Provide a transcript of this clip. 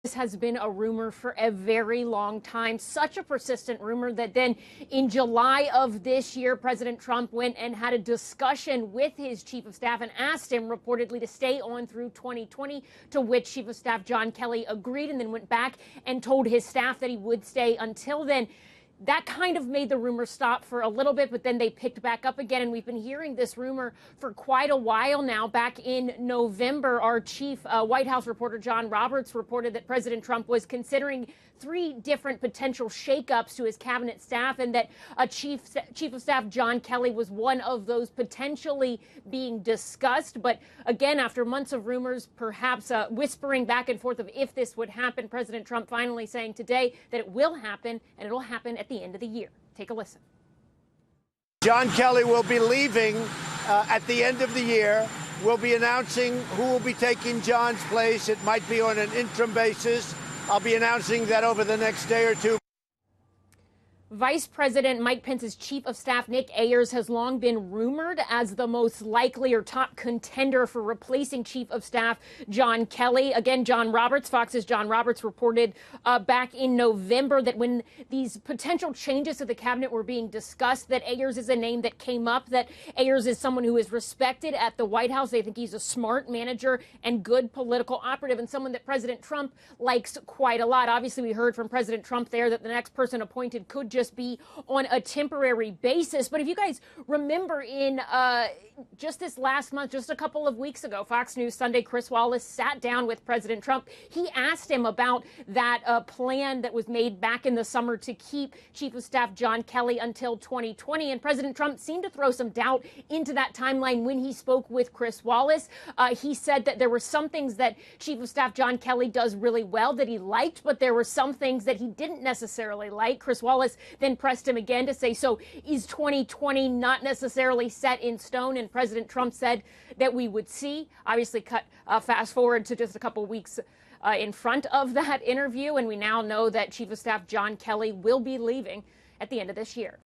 This has been a rumor for a very long time, such a persistent rumor that then in July of this year, President Trump went and had a discussion with his chief of staff and asked him reportedly to stay on through 2020, to which Chief of Staff John Kelly agreed and then went back and told his staff that he would stay until then. That kind of made the rumor stop for a little bit, but then they picked back up again. And we've been hearing this rumor for quite a while now. Back in November, our chief White House reporter, John Roberts, reported that President Trump was considering 3 different potential shakeups to his cabinet staff, and that Chief of Staff John Kelly was one of those potentially being discussed. But again, after months of rumors, perhaps whispering back and forth of if this would happen, President Trump finally saying today that it will happen, and it'll happen at the end of the year. Take a listen. John Kelly will be leaving at the end of the year. We'll be announcing who will be taking John's place. It might be on an interim basis. I'll be announcing that over the next day or two. Vice President Mike Pence's chief of staff, Nick Ayers, has long been rumored as the most likely or top contender for replacing Chief of Staff John Kelly. Again, Fox's John Roberts reported back in November that when these potential changes to the cabinet were being discussed, that Ayers is a name that came up, that Ayers is someone who is respected at the White House. They think he's a smart manager and good political operative, and someone that President Trump likes quite a lot. Obviously, we heard from President Trump there that the next person appointed could just be on a temporary basis. But if you guys remember, in just this last month, just a couple of weeks ago, Fox News Sunday, Chris Wallace sat down with President Trump. He asked him about that plan that was made back in the summer to keep Chief of Staff John Kelly until 2020. And President Trump seemed to throw some doubt into that timeline when he spoke with Chris Wallace. He said that there were some things that Chief of Staff John Kelly does really well that he liked, but there were some things that he didn't necessarily like. Chris Wallace then pressed him again to say, so is 2020 not necessarily set in stone? And President Trump said that we would see. Obviously, fast forward to just a couple weeks in front of that interview, and we now know that Chief of Staff John Kelly will be leaving at the end of this year.